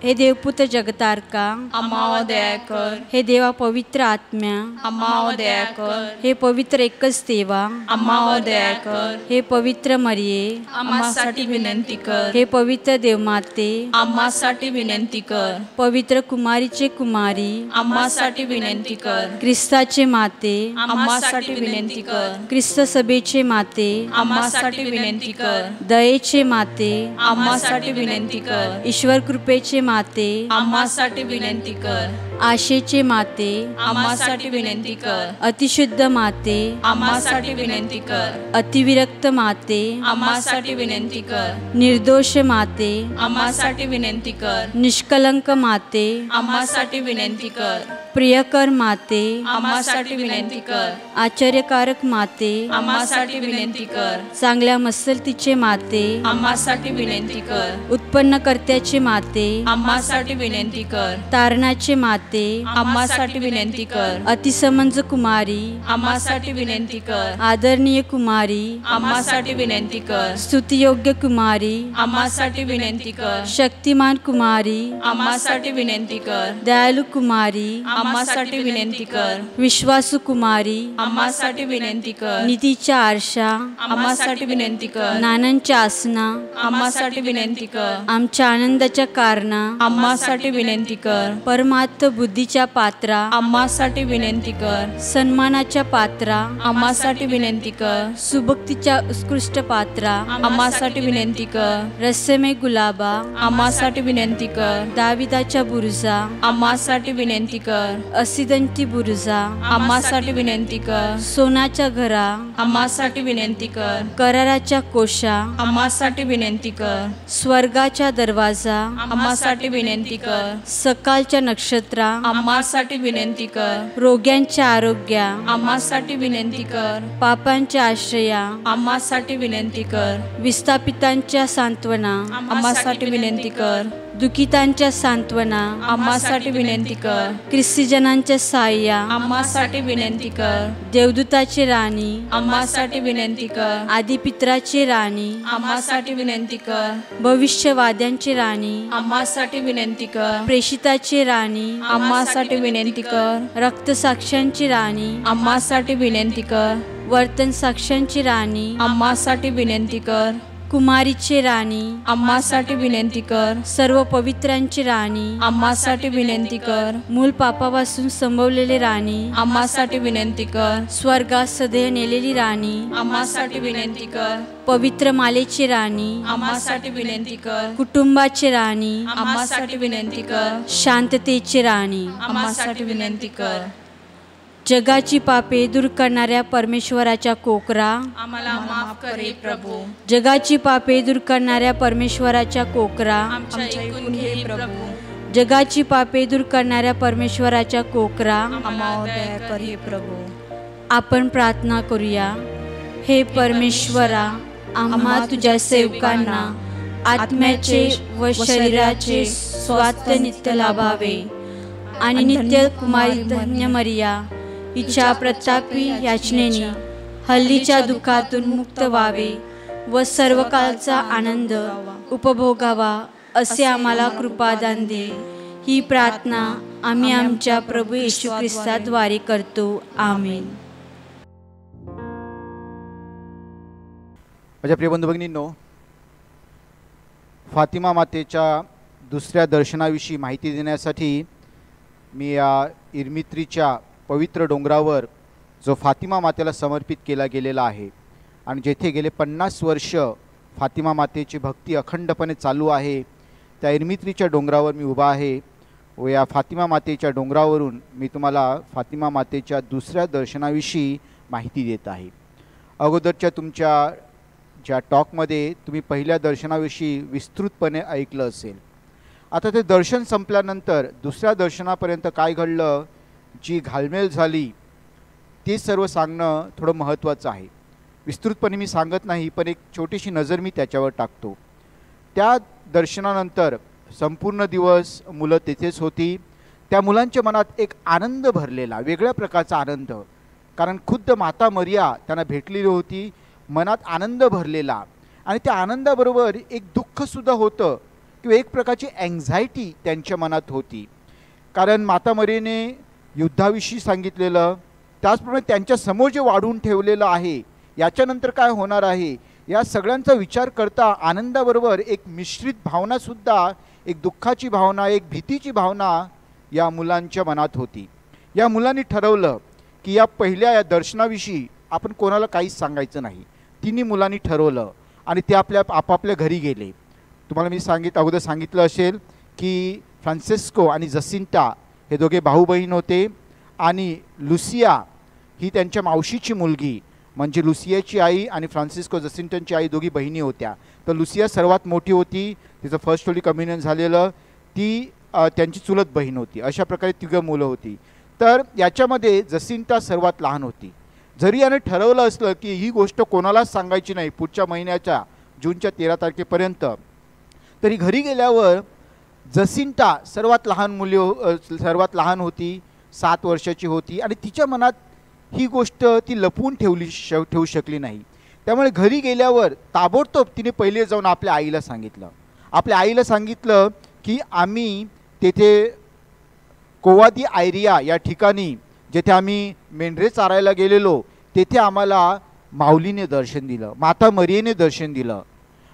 S1: हे देवपुत्र जगतारका
S2: आम्हावर दया कर,
S1: हे देवा पवित्र आत्म्या
S2: आम्हावर दया कर,
S1: हे पवित्र एकच देवा
S2: आम्हावर दया कर,
S1: हे पवित्र मरिये
S2: आम्हासाठी विनंती कर,
S1: हे पवित्र देवमाते
S2: आम्हासाठी विनंती कर,
S1: पवित्र कुमारीचे कुमारी
S2: आम्हासाठी विनंती कर,
S1: ख्रिस्ताचे माते
S2: आम्हासाठी विनंती कर,
S1: ख्रिस्त सभेचे माते
S2: आम्हासाठी विनंती कर,
S1: दयेचे माते
S2: आम्हासाठी विनंती कर,
S1: ईश्वर कृपेचे माते
S2: आम्हासाठी विनंती कर,
S1: आशेचे माते
S2: आम्हासाठी विनंती कर,
S1: अतिशुद्ध माते
S2: आम्हासाठी विनंती कर,
S1: अतिविरक्त माते
S2: आम्हासाठी विनंती कर,
S1: निर्दोष माते
S2: आम्हासाठी विनंती कर,
S1: निष्कलंक माते
S2: आम्हासाठी विनंती कर,
S1: प्रियकर माते
S2: आम्हासाठी विनंती कर,
S1: आश्चर्यकारक माते
S2: आम्हासाठी विनंती कर,
S1: चांगल्या मसलतीचे माते
S2: आम्हासाठी विनंती कर,
S1: उत्पन्नकर्त्याचे माते
S2: आम्हासाठी विनंती कर,
S1: तारणाचे माते
S2: आम्हासाठी विनंती कर,
S1: अतिसमंज कुमारी
S2: आम्हासाठी विनंती कर,
S1: आदरणीय कुमारी
S2: आम्हासाठी विनंती कर,
S1: स्तुतियोग्य कुमारी
S2: आम्हासाठी विनंती कर,
S1: शक्तिमान कुमारी
S2: आम्हासाठी विनंती कर,
S1: दयालु कुमारी
S2: आम्हासाठी विनंती कर,
S1: विश्वासू कुमारी
S2: आम्हासाठी विनंती कर,
S1: नीतीच्या आरशा
S2: आम्हासाठी विनंती कर,
S1: नानांच्या आसना
S2: आम्हासाठी विनंती कर,
S1: आमच्या आनंदाच्या कारणा
S2: आम्हासाठी विनंती कर,
S1: परमार्थ बुद्धीच्या पात्रा
S2: आम्हासाठी विनंती कर,
S1: सन्मानाच्या पात्रा
S2: आम्हासाठी विनंती कर,
S1: सुभक्तीच्या उत्कृष्ट पात्रा
S2: आम्हासाठी विनंती कर,
S1: रस्समे गुलाबा
S2: आम्हासाठी विनंती कर,
S1: दाविदाच्या बुरुजा
S2: आम्हासाठी विनंती कर,
S1: असिदंती बुरुजा
S2: आम्हासाठी विनंती कर,
S1: सोनाच्या घरा
S2: आम्हासाठी विनंती कर,
S1: कराराच्या कोशा
S2: आम्हासाठी विनंती कर,
S1: स्वर्गाच्या दरवाजा
S2: आम्हासाठी विनंती कर,
S1: सकाळच्या नक्षत्रा
S2: आम्हासाठी विनंती कर,
S1: रोग्यांच्या आरोग्या
S2: आम्हासाठी विनंती कर,
S1: पापांच्या आश्रया
S2: आम्हासाठी विनंती कर,
S1: विस्थापितांच्या सांत्वना
S2: आम्हासाठी विनंती कर,
S1: दुखितांच्या सांत्वना
S2: आम्हासाठी विनंती कर,
S1: ख्रिस्तीजनांच्या सहाय्या
S2: आम्हासाठी विनंती कर,
S1: देवदूताची राणी
S2: आम्हासाठी विनंती कर,
S1: आदिपित्राची राणी
S2: आम्हासाठी विनंती कर,
S1: भविष्यवाद्यांची राणी
S2: आम्हासाठी विनंती कर,
S1: प्रेषिताची राणी
S2: आम्हासाठी विनंती कर,
S1: रक्तसाक्ष्यांची राणी
S2: आम्हासाठी विनंती कर,
S1: वर्तन साक्ष्यांची राणी
S2: आम्हासाठी विनंती कर,
S1: कुमारीचे राणी,
S2: आम्हासाठी विनंती कर.
S1: सर्व पवित्रांची राणी,
S2: आम्हासाठी विनंती कर.
S1: मूल पापापासून संभवलेले राणी,
S2: आम्हासाठी विनंती कर.
S1: स्वर्गात सदैव नेलेली राणी,
S2: आम्हासाठी विनंती कर.
S1: पवित्र मालेची राणी,
S2: आम्हासाठी विनंती कर.
S1: कुटुंबाची राणी,
S2: आम्हासाठी विनंती कर.
S1: शांततेची राणी,
S2: आम्हासाठी विनंती कर.
S1: जगाची पापे दूर करणाऱ्या परमेश्वराच्या कोकरा,
S4: आम्हाला माफ कर हे प्रभू.
S1: जगाची पापे दूर करणाऱ्या परमेश्वराच्या कोकरा,
S4: आमच्या ऐकून घे हे प्रभू.
S1: जगाची पापे दूर करणाऱ्या परमेश्वराच्या कोकरा.
S2: आम्हावर दया कर हे प्रभू.
S1: आपण प्रार्थना करूया. हे परमेश्वरा, आम्हा तुझ्या सेवकांना आत्म्याचे व शरीराचे स्वास्थ्य नित्य लाभावे आणि नित्य कुमारी धन्य मरिया हिच्या प्रतापी याचनेने हल्लीच्या दुःखातून मुक्त व्हावे व सर्व काळचा आनंद उपभोगावा असे आम्हाला कृपादान दे. ही प्रार्थना आम्ही आमच्या प्रभू येशू ख्रिस्ताद्वारे करतो. आमेन.
S6: माझ्या प्रिय बंधू भगिनींनो, फातिमा मातेच्या दुसऱ्या दर्शनाविषयी माहिती देण्यासाठी मी या इरमित्रीच्या पवित्र डोंगरावर जो फातिमा मातेला समर्पित केला गेलेला आहे आणि जेथे गेले 50 वर्ष फातिमा मातेची भक्ती अखंडपणे चालू आहे, त्या इरमित्रीच्या डोंगरावर मी उभा आहे व या फातिमा मातेच्या डोंगरावरून मी तुम्हाला फातिमा मातेच्या दुसऱ्या दर्शनाविषयी माहिती देत आहे. अगोदरच्या तुमच्या ज्या टॉकमध्ये तुम्ही पहिल्या दर्शनाविषयी विस्तृतपणे ऐकलं असेल. आता ते दर्शन संपल्यानंतर दुसऱ्या दर्शनापर्यंत काय घडलं, जी घालमेल झाली, ते सर्व सांगणं थोडं महत्त्वाचं आहे. विस्तृतपणे मी सांगत नाही, पण एक छोटीशी नजर मी त्याच्यावर टाकतो. त्या दर्शनानंतर संपूर्ण दिवस मुलं तेथेच होती. त्या मुलांच्या मनात एक आनंद भरलेला, वेगळ्या प्रकारचा आनंद, कारण खुद्द माता मरिया त्यांना भेटलेली होती. मनात आनंद भरलेला आणि त्या आनंदाबरोबर एक दुःखसुद्धा होतं किंवा एक प्रकारची अँझायटी त्यांच्या मनात होती. कारण माता मरियेने युद्धाविषयी सांगितलेलं, त्याचप्रमाणे त्यांच्यासमोर जे वाढून ठेवलेलं आहे, याच्यानंतर काय होणार आहे, या सगळ्यांचा विचार करता आनंदाबरोबर एक मिश्रित भावनासुद्धा, एक दुःखाची भावना, एक भीतीची भावना या मुलांच्या मनात होती. या मुलांनी ठरवलं की या पहिल्या या दर्शनाविषयी आपण कोणाला काहीच सांगायचं नाही. तिन्ही मुलांनी ठरवलं आणि ते आपापल्या घरी गेले. तुम्हाला मी अगोदर सांगितलं असेल की फ्रान्सिस्को आणि जसिंटा हे दोघे भाऊ बहीण होते आणि लुसिया ही त्यांच्या मावशीची मुलगी, म्हणजे लुसियाची आई आणि फ्रान्सिस्को जसिंटनची आई दोघी बहिणी होत्या. तर लुसिया सर्वात मोठी होती, तिचं फर्स्ट होली कम्युनियन झालेलं, ती त्यांची चुलत बहीण होती. अशा प्रकारे तिघं मुलं होती. तर याच्यामध्ये जसिंटा सर्वात लहान होती. जरी याने ठरवलं असलं की ही गोष्ट कोणालाच सांगायची नाही पुढच्या महिन्याच्या जूनच्या 13 तारखेपर्यंत, तरी घरी गेल्यावर जसिंटा सर्वात सर्वात लहान होती, 7 वर्षाची होती आणि तिच्या मनात ही गोष्ट ती लपवून ठेवू शकली नाही. त्यामुळे घरी गेल्यावर ताबडतोब तिने पहिले जाऊन आपल्या आईला सांगितलं की आम्ही तेथे कोवादी आयरिया या ठिकाणी जेथे आम्ही मेंढरे चारायला गेलेलो, तेथे आम्हाला माऊलीने दर्शन दिलं, माता मरियेने दर्शन दिलं.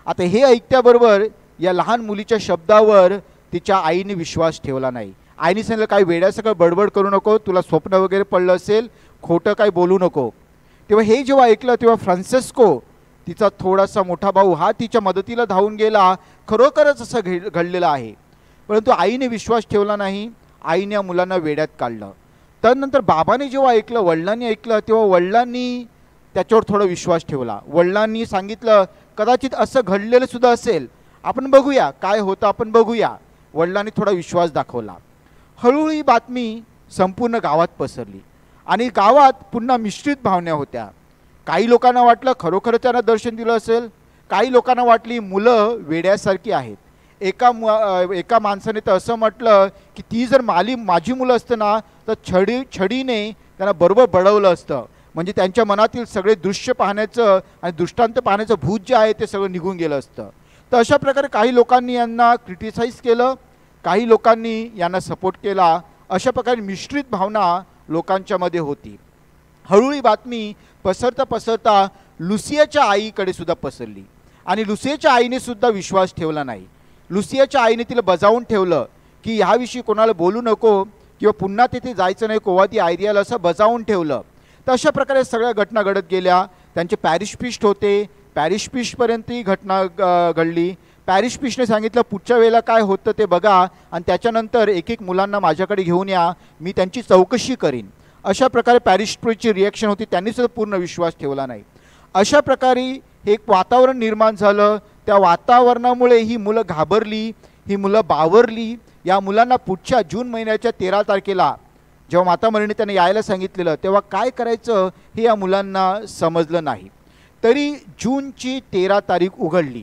S6: आता हे ऐकल्याबरोबर या लहान मुलीच्या शब्दावर तिच्या आईने विश्वास ठेवला नाही. आईने सांगितलं, काही वेड्यासकट बडबड करू नको, तुला स्वप्न वगैरे पडलं असेल, खोटं काय बोलू नको. तेव्हा हे जेव्हा ऐकलं तेव्हा फ्रान्सिस्को, तिचा थोडासा मोठा भाऊ, हा तिच्या मदतीला धावून गेला. खरोखरच असं घडलेलं आहे. परंतु आईने विश्वास ठेवला नाही. आईने या मुलांना वेड्यात काढलं. त्यानंतर बाबाने जेव्हा ऐकलं, वडिलांनी ऐकलं, तेव्हा वडिलांनी त्याच्यावर थोडा विश्वास ठेवला. वडिलांनी सांगितलं कदाचित असं घडलेलं सुद्धा असेल, आपण बघूया काय होतं, आपण बघूया. वडिलांनी थोडा विश्वास दाखवला. हळूहळू ही बातमी संपूर्ण गावात पसरली आणि गावात पुन्हा मिश्रित भावना होत्या. काही लोकांना वाटलं खरोखर त्यांना दर्शन दिलं असेल, काही लोकांना वाटली मुलं वेड्यासारखी आहेत. एका माणसाने तर असं म्हटलं की ती जर माझी मुलं असतं ना तर छडीने त्यांना बरोबर बडवलं असतं, म्हणजे त्यांच्या मनातील सगळे दृश्य पाहण्याचं आणि दृष्टांत पाहण्याचं भूत जे आहे ते सगळं निघून गेलं असतं. तर अशा प्रकारे काही लोकांनी यांना क्रिटिसाइज केलं, काही लोकांनी यांना सपोर्ट केला. अशा प्रकारे मिश्रित भावना लोकांच्यामध्ये होती. हळूहळू बातमी पसरता लुसियाच्या आईकडे सुद्धा पसरली आणि लुसियाच्या आईने सुद्धा विश्वास ठेवला नाही. लुसियाच्या आईने तिला बजावून ठेवलं की ह्याविषयी कोणाला बोलू नको किंवा पुन्हा तिथे जायचं नाही कोवादी आयरियाला, असं बजावून ठेवलं. तर अशा प्रकारे सगळ्या घटना घडत गेल्या. त्यांचे पॅरिश पिस्ट होते, पॅरिश पिस्टपर्यंत ही घटना घडली. पॅरिश पिस्टने सांगितलं पुढच्या वेळेला काय होतं ते बघा आणि त्याच्यानंतर एक एक मुलांना माझ्याकडे घेऊन या, मी त्यांची चौकशी करीन. अशा प्रकारे पॅरिश पिस्टची रिॲक्शन होती, त्यांनीसुद्धा पूर्ण विश्वास ठेवला नाही. अशा प्रकारे हे एक वातावरण निर्माण झालं. त्या वातावरणामुळे ही मुलं घाबरली, ही मुलं बावरली. या मुलांना पुढच्या जून महिन्याच्या 13 तारखेला जेव्हा माता मरीने त्यांना यायला सांगितलेलं तेव्हा काय करायचं हे या मुलांना समजलं नाही. तरी जूनची 13 तारीख उघडली.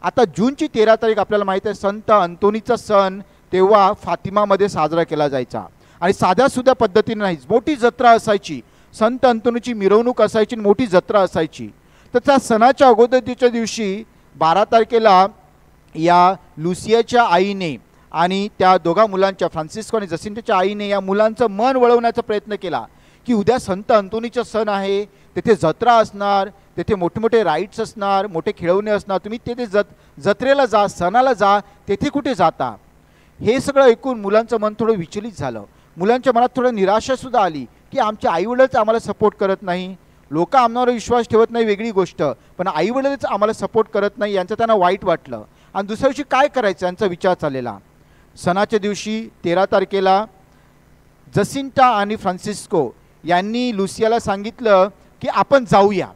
S6: आता जूनची 13 तारीख आपल्याला माहीत आहे संत अंतोनीचा सण तेव्हा फातिमामध्ये साजरा केला जायचा आणि साध्यासुध्या पद्धतीने नाहीच, मोठी जत्रा असायची. संत अंतोनीची मिरवणूक असायची, मोठी जत्रा असायची. तर त्या सणाच्या अगोदरच्या दिवशी 12 तारखेला या लुसियाच्या आईने आणि त्या दोघा मुलांच्या फ्रान्सिस्को आणि जसिंटाच्या आईने या मुलांचं मन वळवण्याचा प्रयत्न केला की उद्या संत अंतोनीचा सण आहे, तेथे जत्रा असणार, तेथे मोठे मोठे राईड्स असणार, मोठे खेळवणे असणार, तुम्ही तेथे जत्रेला जा, सणाला जा, तेथे कुठे जाता. हे सगळं ऐकून मुलांचं मन थोडं विचलित झालं. मुलांच्या मनात थोडं निराशासुद्धा आली की आमचे आईवडीलच आम्हाला सपोर्ट करत नाही, लोक आम्हावर विश्वास ठेवत नाही वेगळी गोष्ट, पण आईवडीलच आम्हाला सपोर्ट करत नाही, यांचं त्यांना वाईट वाटलं. आणि दुसऱ्या दिवशी काय करायचं यांचा विचार चाललेला. सणाच्या दिवशी 13 तारखेला जसिंटा आणि फ्रान्सिस्को यांनी लुसियाला सांगितलं की आपण जाऊया,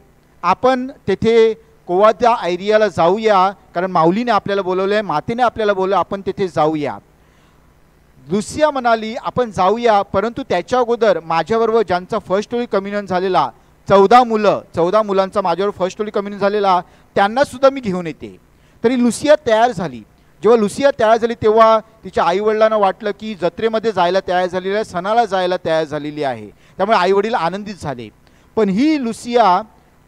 S6: आपण तेथे कोवादा आयरियाला जाऊया, कारण माऊलीने आपल्याला बोलवलं आहे, मातेने आपल्याला बोलवलं, आपण तेथे जाऊया. लुसिया म्हणाली आपण जाऊया, परंतु त्याच्या अगोदर माझ्याबरोबर ज्यांचा फर्स्ट होली कम्युनियन झालेला 14 मुलांचा माझ्यावर फर्स्ट होली कम्युनियन झालेला त्यांनासुद्धा मी घेऊन येते. तरी लुसिया तयार झाली. जेव्हा लुसिया तयार झाली तेव्हा तिच्या आईवडिलांना वाटलं की जत्रेमध्ये जायला तयार झालेली आहे, सणाला जायला तयार झालेली आहे, त्यामुळे आईवडील आनंदित झाले. पण ही लुसिया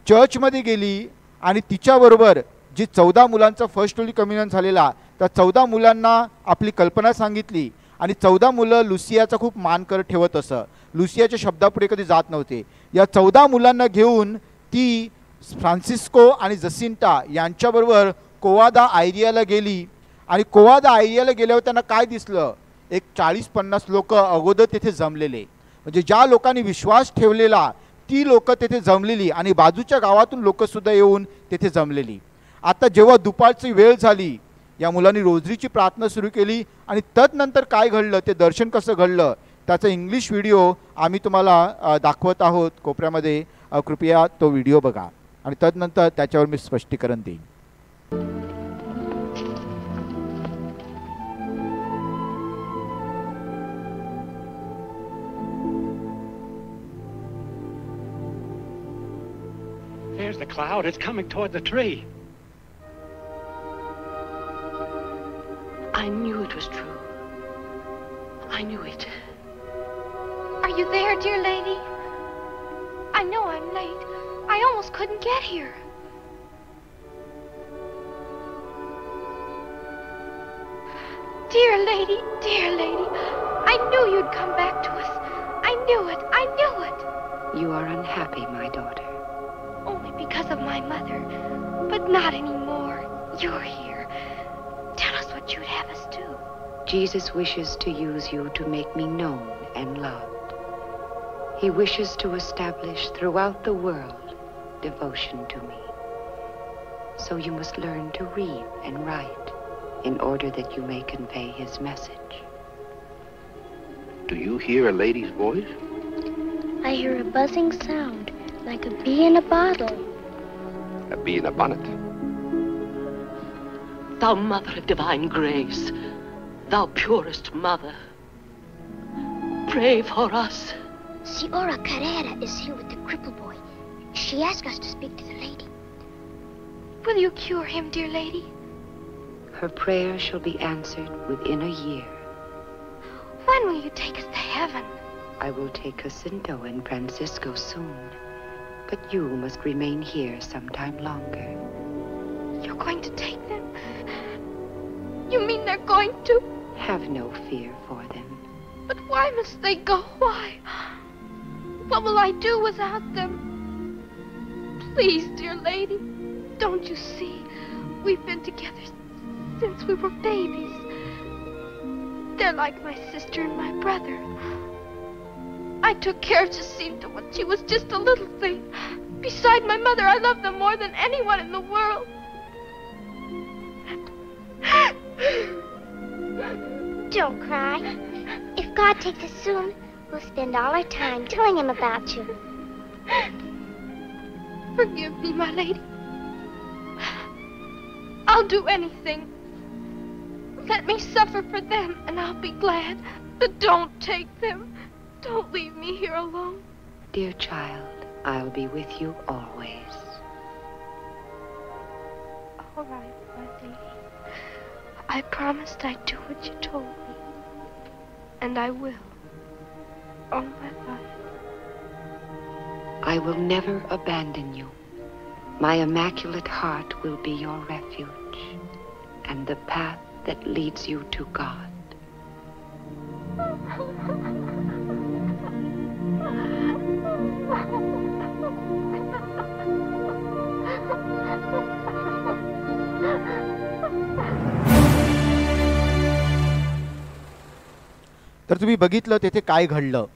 S6: चर्चमध्ये गेली आणि तिच्याबरोबर जी 14 मुलांचा फर्स्ट होली कम्युनियन झालेला त्या 14 मुलांना आपली कल्पना सांगितली आणि 14 मुलं लुसियाचा खूप मान कर ठेवत असं, लुसियाच्या शब्दापुढे कधी जात नव्हते. या 14 मुलांना घेऊन ती फ्रान्सिस्को आणि जसिंटा यांच्याबरोबर कोवादा आयरियाला गेली. आणि कोवादा आयरियाला गेल्यावर त्यांना काय दिसलं, एक 40-50 लोक अगोदर तिथे जमलेले, म्हणजे ज्या लोकांनी विश्वास ठेवलेला ती लोक तेथे जमलेली आणि बाजूच्या गावातून लोकसुद्धा येऊन तेथे जमलेली. आता जेव्हा दुपारची वेळ झाली या मुलांनी रोजरीची प्रार्थना सुरू केली आणि तदनंतर काय घडलं ते दर्शन कसं घडलं त्याचा इंग्लिश व्हिडिओ आम्ही तुम्हाला दाखवत आहोत कोपऱ्यामध्ये. कृपया तो व्हिडिओ बघा आणि तदनंतर त्याच्यावर मी स्पष्टीकरण देईन.
S7: There's the cloud. It's coming toward the tree.
S8: I knew it was true. I knew it.
S9: Are you there, dear lady? I know I'm late. I almost couldn't get here. Dear lady, I knew you'd come back to us. I knew it, I knew it.
S8: You are unhappy, my daughter.
S9: Only because of my mother, but not anymore. You're here. Tell us what you'd have us do.
S8: Jesus wishes to use you to make me known and loved. He wishes to establish throughout the world devotion to me. So you must learn to read and write in order that you may convey his message.
S10: Do you hear a lady's voice?
S9: I hear a buzzing sound, like a bee in a bottle.
S10: A bee in a bonnet.
S8: Thou mother of divine grace, thou purest mother, pray for us.
S9: Señora Carrera is here with the cripple boy. She asked us to speak to the lady. Will you cure him, dear lady?
S8: Her prayer shall be answered within a year.
S9: When will you take us to heaven?
S8: I will take Jacinto and Francisco soon, but you must remain here some time longer.
S9: You're going to take them? You mean they're going to?
S8: Have no fear for them.
S9: But why must they go? Why? What will I do without them? Please, dear lady, don't you see? We've been together since we were babies. They're like my sister and my brother. I took care of Jacinta when she was just a little thing. Beside my mother, I love them more than anyone in the world.
S11: Don't cry. If God takes us soon, we'll spend all our time telling him about you.
S9: Forgive me, my lady. I'll do anything. Let me suffer for them, and I'll be glad. But don't take them. Don't leave me here alone.
S8: Dear child, I'll be with you always.
S9: All right, my lady. I promised I'd do what you told me. And I will. All my life.
S8: I will never abandon you. My immaculate heart will be your refuge and the path that leads you to God.
S6: तर तुम्ही बघितलं तेथे काय घडलं.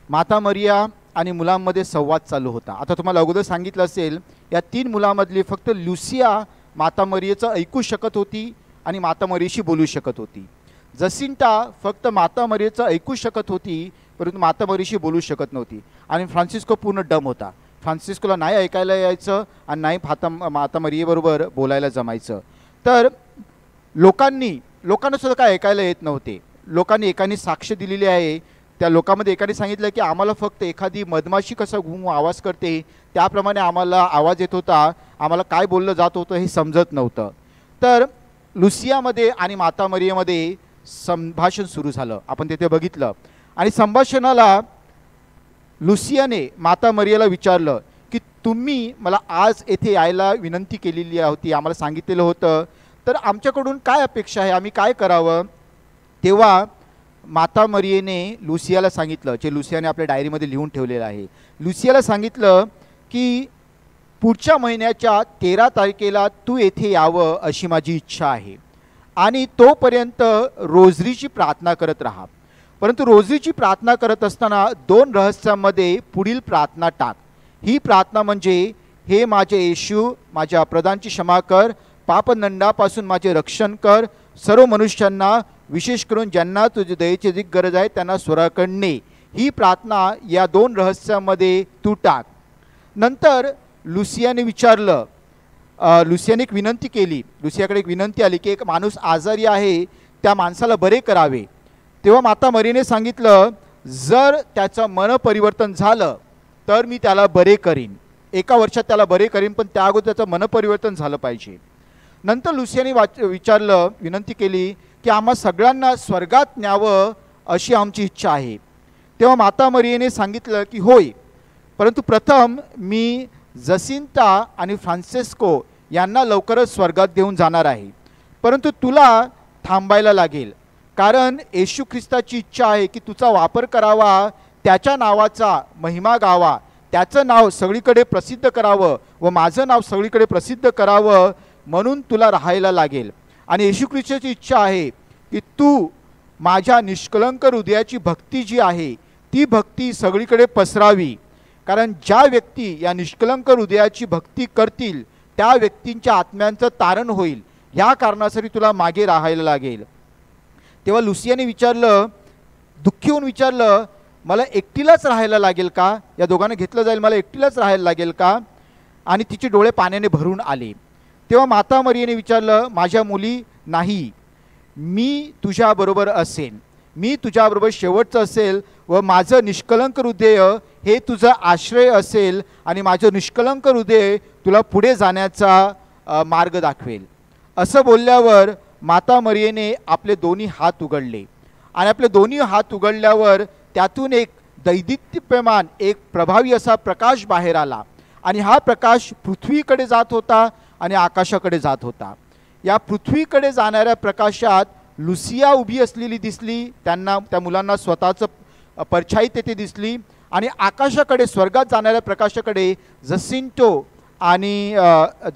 S6: माता मरिया आणि मुलांमध्ये संवाद चालू होता. आता तुम्हाला अगोदर सांगितलं असेल या 3 मुलांमधली फक्त लुसिया माता मरियेचं ऐकू शकत होती आणि माता मरियेशी बोलू शकत होती. जसिंटा फक्त माता मरियेचं ऐकू शकत होती परंतु माता मरियेशी बोलू शकत नव्हती. आणि फ्रान्सिस्को पूर्ण डम होता. फ्रान्सिस्कोला नाही ऐकायला यायचं आणि नाही माता मरियेबरोबर बोलायला जमायचं. तर लोकांना सुद्धा काय ऐकायला येत नव्हते. लोकांनी एकाने साक्ष दिलेली आहे. त्या लोकांमध्ये एकाने सांगितलं की आम्हाला फक्त एखादी मधमाशी कसा घुम आवाज करते त्याप्रमाणे आम्हाला आवाज येत होता. आम्हाला काय बोललं जात होतं हे समजत नव्हतं. तर लुसियामध्ये आणि माता मरियेमध्ये संभाषण सुरू झालं. आपण तिथे बघितलं. आणि संभाषणाला लुसियाने माता मरियेला विचारलं की तुम्ही मला आज येथे यायला विनंती केलेली होती, आम्हाला सांगितलेलं होतं, तर आमच्याकडून काय अपेक्षा आहे, आम्ही काय करावं. तेव्हा माता मरियेने लुसियाला सांगितलं, जे लुसियाने आपल्या डायरीमध्ये लिहून ठेवलेलं आहे. लुसियाला सांगितलं की पुढच्या महिन्याच्या 13 तारखेला तू येथे यावं अशी माझी इच्छा आहे आणि तोपर्यंत रोजरीची प्रार्थना करत राहा. परंतु रोजरीची प्रार्थना करत असताना 2 रहस्यांमध्ये पुढील प्रार्थना टाक. ही प्रार्थना म्हणजे हे माझे येशू, माझ्या अपराधांची क्षमा कर, पापदंडापासून माझे रक्षण कर, सर्व मनुष्यांना विशेष करून ज्यांना तुझी दयेची अधिक गरज आहे त्यांना स्वराकडणे. ही प्रार्थना या 2 रहस्यामध्ये तू टाक. नंतर लुसियाने विचारलं, लुसियाने एक विनंती केली. लुसियाकडे एक विनंती आली की एक माणूस आजारी आहे, त्या माणसाला बरे करावे. तेव्हा माता मरियेने सांगितलं जर त्याचं मन परिवर्तन झालं तर मी त्याला बरे करीन. 1 वर्षात त्याला बरे करीन, पण त्या अगोदर त्याचं मन परिवर्तन झालं पाहिजे. नंतर लुसियाने विचारलं, विनंती केली की आम्हा सगळ्यांना स्वर्गात न्यावं अशी आमची इच्छा आहे. तेव्हा माता मरियेने सांगितलं की होय, परंतु प्रथम मी जसिंता आणि फ्रान्सिस्को यांना लवकरच स्वर्गात घेऊन जाणार आहे. परंतु तुला थांबायला लागेल, कारण येशू ख्रिस्ताची इच्छा आहे की तुझा वापर करावा, त्याच्या नावाचा महिमा गावा, त्याचं नाव सगळीकडे प्रसिद्ध करावं व माझं नाव सगळीकडे प्रसिद्ध करावं, म्हणून तुला राहायला लागेल. आणि येशू ख्रिस्ताची इच्छा आहे की तू माझ्या निष्कलंक हृदयाची भक्ती जी आहे ती भक्ती सगळीकडे पसरावी, कारण ज्या व्यक्ती या निष्कलंक हृदयाची भक्ती करतील त्या व्यक्तींच्या आत्म्यांचं तारण होईल. ह्या कारणासाठी तुला मागे राहायला लागेल. तेव्हा लुसियाने विचारलं, दुःखी होऊन विचारलं, मला एकटीलाच राहायला लागेल का, या दोघांना घेतलं जाईल, मला एकटीलाच राहायला लागेल का. आणि तिचे डोळे पाण्याने भरून आले. तेव्हा माता मरियेने विचारलं, माझ्या मुली नाही, मी तुझ्याबरोबर असेन, मी तुझ्याबरोबर शेवटचं असेल व माझं निष्कलंक हृदय हे तुझं आश्रय असेल आणि माझं निष्कलंक हृदय तुला पुढे जाण्याचा मार्ग दाखवेल. असं बोलल्यावर माता मरियेने आपले दोन्ही हात उघडले आणि आपले दोन्ही हात उघडल्यावर त्यातून एक दैदिप्यमान, एक प्रभावी असा प्रकाश बाहेर आला आणि हा प्रकाश पृथ्वीकडे जात होता आणि आकाशाकडे जात होता. या पृथ्वीकडे जाणाऱ्या प्रकाशात लुसिया उभी असलेली दिसली, त्या मुलांना स्वतःचं परछाई तेथे दिसली. आणि आकाशाकडे स्वर्गात जाणाऱ्या प्रकाशाकडे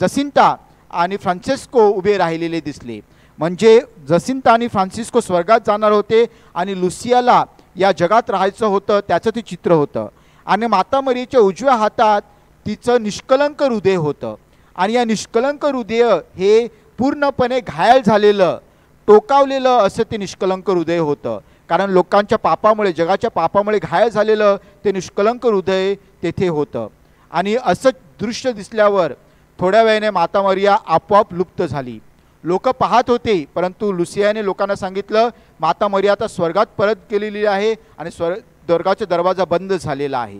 S6: जसिंटा आणि फ्रान्सिस्को उभे राहिलेले दिसले. म्हणजे जसिंता आणि फ्रान्सिस्को स्वर्गात जाणार होते आणि लुसियाला या जगात राहायचं होतं, त्याचं ते चित्र होतं. आणि माता मरियेच्या उजव्या हातात तिचं निष्कलंक हृदय होतं. आणि या निष्कलंक हृदय हे पूर्णपणे घायल झालेलं, टोकावलेलं असं ते निष्कलंक हृदय होतं. कारण लोकांच्या पापामुळे, जगाच्या पापामुळे घायल झालेलं ते निष्कलंक हृदय तेथे होतं. आणि असं दृश्य दिसल्यावर थोड्या वेळाने माता मरिया आपोआप लुप्त झाली. लोक पाहत होते, परंतु लुसियाने लोकांना सांगितलं माता मरिया आता स्वर्गात परत गेलेली आहे आणि स्वर्गाचा दरवाजा बंद झालेला आहे.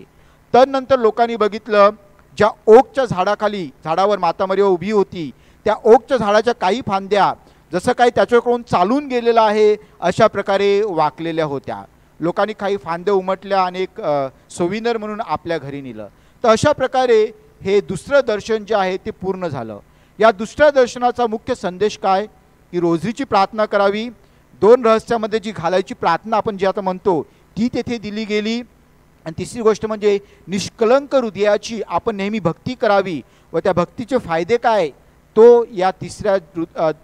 S6: त्यानंतर लोकांनी बघितलं ज्या ओकच्या झाडाखाली, झाडावर माता मरिया उभी होती, त्या ओकच्या झाडाच्या काही फांद्या जसं काही त्याच्याकडून चालून गेलेला आहे अशा प्रकारे वाकलेल्या होत्या. लोकांनी काही फांद्या उमटल्या आणि एक सोविनर म्हणून आपल्या घरी नेलं. तर अशा प्रकारे हे दुसरं दर्शन जे आहे ते पूर्ण झालं. या दुसऱ्या दर्शनाचा मुख्य संदेश काय की रोजरीची प्रार्थना करावी. 2 रहस्यामध्ये जी घालायची प्रार्थना आपण जी आता म्हणतो ती तेथे दिली गेली. आणि तिसरी गोष्ट म्हणजे निष्कलंक हृदयाची आपण नेहमी भक्ती करावी व त्या भक्तीचे फायदे काय तो या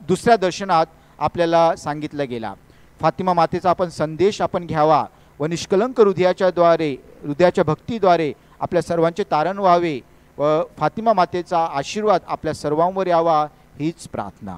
S6: दुसऱ्या दर्शनात आपल्याला सांगितला गेला. फातिमा मातेचा आपण संदेश आपण घ्यावा व निष्कलंक हृदयाच्या भक्तीद्वारे आपल्या सर्वांचे तारण व्हावे व फातिमा मातेचा आशीर्वाद आपल्या सर्वांवर यावा हीच प्रार्थना.